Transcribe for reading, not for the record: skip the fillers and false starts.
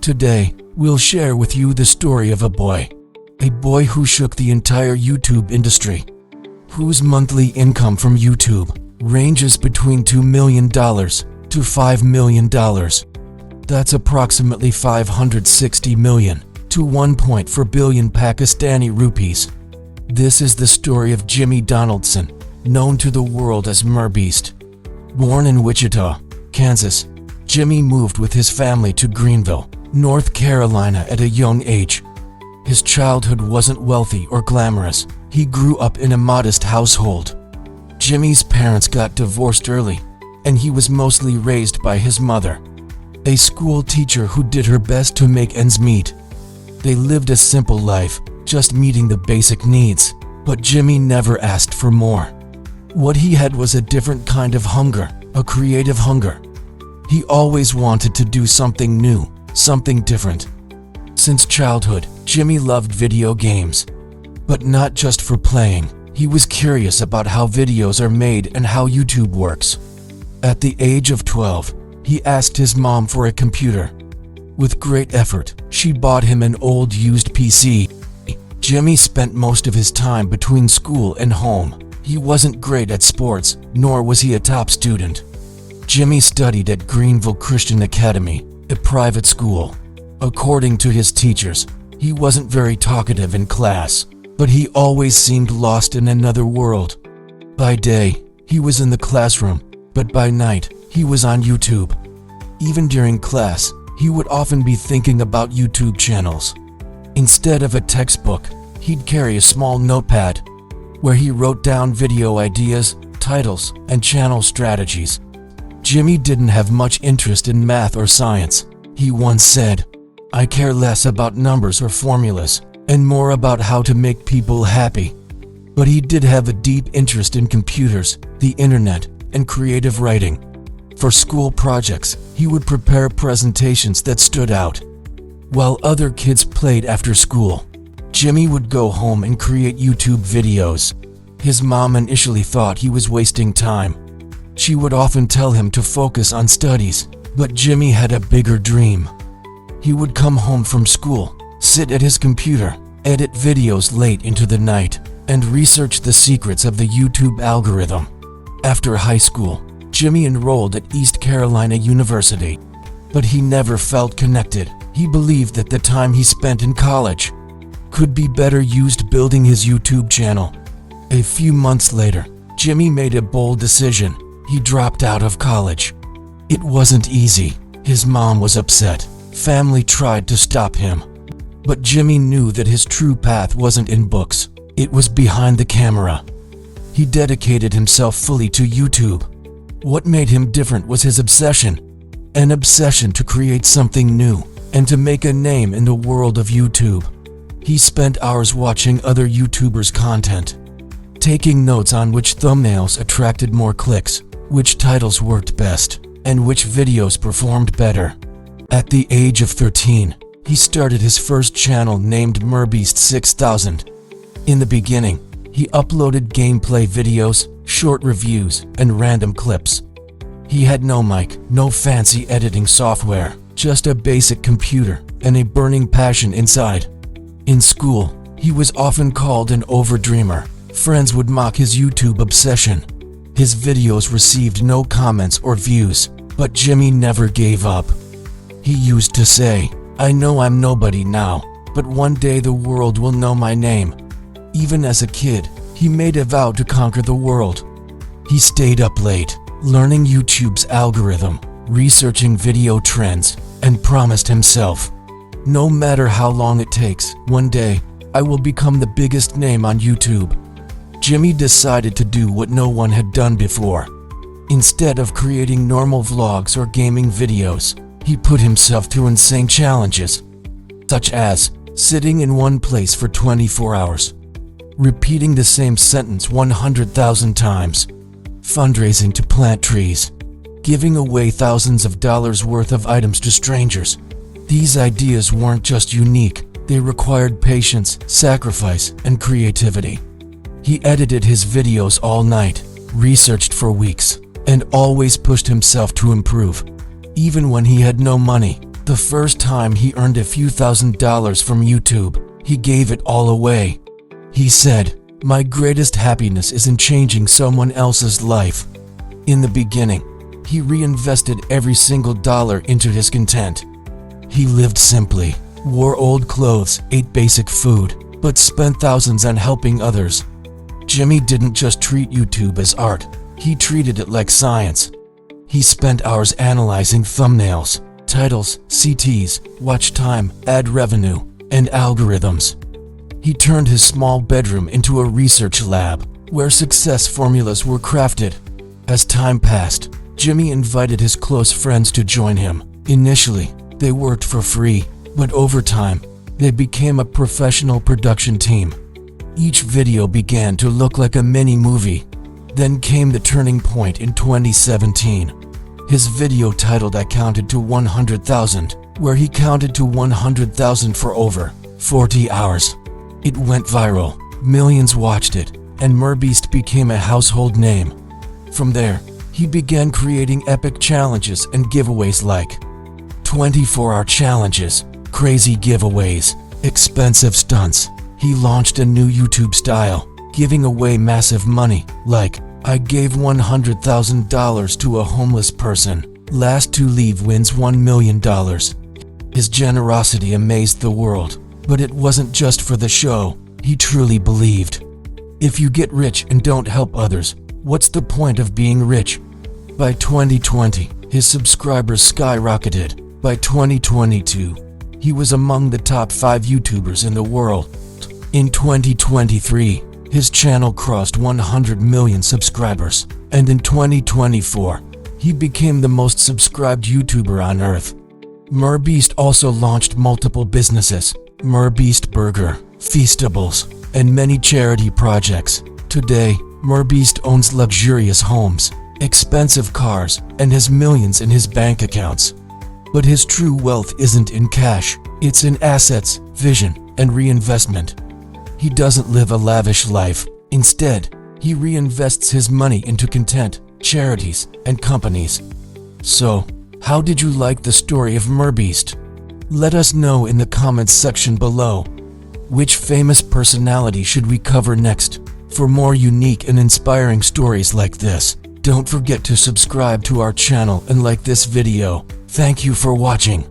Today, we'll share with you the story of a boy who shook the entire YouTube industry, whose monthly income from YouTube ranges between $2 million to $5 million. That's approximately 560 million to 1.4 billion Pakistani rupees. This is the story of Jimmy Donaldson, known to the world as MrBeast. Born in Wichita, Kansas, Jimmy moved with his family to Greenville, North Carolina at a young age. His childhood wasn't wealthy or glamorous. He grew up in a modest household. Jimmy's parents got divorced early, and he was mostly raised by his mother, a school teacher who did her best to make ends meet. They lived a simple life, just meeting the basic needs, but Jimmy never asked for more. What he had was a different kind of hunger, a creative hunger. He always wanted to do something new, something different. Since childhood, Jimmy loved video games. But not just for playing. He was curious about how videos are made and how YouTube works. At the age of 12, he asked his mom for a computer. With great effort, she bought him an old used PC. Jimmy spent most of his time between school and home. He wasn't great at sports, nor was he a top student. Jimmy studied at Greenville Christian Academy, a private school. According to his teachers, he wasn't very talkative in class, but he always seemed lost in another world. By day, he was in the classroom, but by night, he was on YouTube. Even during class, he would often be thinking about YouTube channels. Instead of a textbook, he'd carry a small notepad where he wrote down video ideas, titles, and channel strategies. Jimmy didn't have much interest in math or science. He once said, "I care less about numbers or formulas, and more about how to make people happy." But he did have a deep interest in computers, the internet, and creative writing. For school projects, he would prepare presentations that stood out. While other kids played after school, Jimmy would go home and create YouTube videos. His mom initially thought he was wasting time. She would often tell him to focus on studies, but Jimmy had a bigger dream. He would come home from school, sit at his computer, edit videos late into the night, and research the secrets of the YouTube algorithm. After high school, Jimmy enrolled at East Carolina University, but he never felt connected. He believed that the time he spent in college could be better used building his YouTube channel. A few months later, Jimmy made a bold decision. He dropped out of college. It wasn't easy. His mom was upset. Family tried to stop him. But Jimmy knew that his true path wasn't in books. It was behind the camera. He dedicated himself fully to YouTube. What made him different was his obsession. An obsession to create something new and to make a name in the world of YouTube. He spent hours watching other YouTubers' content, taking notes on which thumbnails attracted more clicks, which titles worked best, and which videos performed better. At the age of 13, he started his first channel named MrBeast 6000. In the beginning, he uploaded gameplay videos, short reviews, and random clips. He had no mic, no fancy editing software, just a basic computer and a burning passion inside. In school, he was often called an overdreamer. Friends would mock his YouTube obsession. His videos received no comments or views, but Jimmy never gave up. He used to say, "I know I'm nobody now, but one day the world will know my name." Even as a kid, he made a vow to conquer the world. He stayed up late, learning YouTube's algorithm, researching video trends, and promised himself, "No matter how long it takes, one day, I will become the biggest name on YouTube." Jimmy decided to do what no one had done before. Instead of creating normal vlogs or gaming videos, he put himself through insane challenges, such as sitting in one place for 24 hours, repeating the same sentence 100,000 times, fundraising to plant trees, giving away thousands of dollars worth of items to strangers. These ideas weren't just unique, they required patience, sacrifice, and creativity. He edited his videos all night, researched for weeks, and always pushed himself to improve. Even when he had no money, The first time he earned a few $1,000s from YouTube, he gave it all away. He said, "My greatest happiness is in changing someone else's life." In the beginning, he reinvested every single dollar into his content. He lived simply, wore old clothes, ate basic food, but spent thousands on helping others. Jimmy didn't just treat YouTube as art, he treated it like science. He spent hours analyzing thumbnails, titles, CTs, watch time, ad revenue, and algorithms. He turned his small bedroom into a research lab, where success formulas were crafted. As time passed, Jimmy invited his close friends to join him. Initially, they worked for free, but over time, they became a professional production team. Each video began to look like a mini-movie. Then came the turning point in 2017. His video titled "I Counted to 100,000", where he counted to 100,000 for over 40 hours. It went viral, millions watched it, and MrBeast became a household name. From there, he began creating epic challenges and giveaways like 24-hour challenges, crazy giveaways, expensive stunts. He launched a new YouTube style, giving away massive money, like, "I gave $100,000 to a homeless person. Last to leave wins $1 million. His generosity amazed the world, but it wasn't just for the show. He truly believed, if you get rich and don't help others, what's the point of being rich? By 2020, his subscribers skyrocketed. By 2022, he was among the top 5 YouTubers in the world. In 2023, his channel crossed 100 million subscribers, and in 2024, he became the most subscribed YouTuber on Earth. MrBeast also launched multiple businesses, MrBeast Burger, Feastables, and many charity projects. Today, MrBeast owns luxurious homes, expensive cars, and has millions in his bank accounts. But his true wealth isn't in cash, it's in assets, vision, and reinvestment. He doesn't live a lavish life. Instead, he reinvests his money into content, charities, and companies. So, how did you like the story of MrBeast? Let us know in the comments section below. Which famous personality should we cover next? For more unique and inspiring stories like this, don't forget to subscribe to our channel and like this video. Thank you for watching.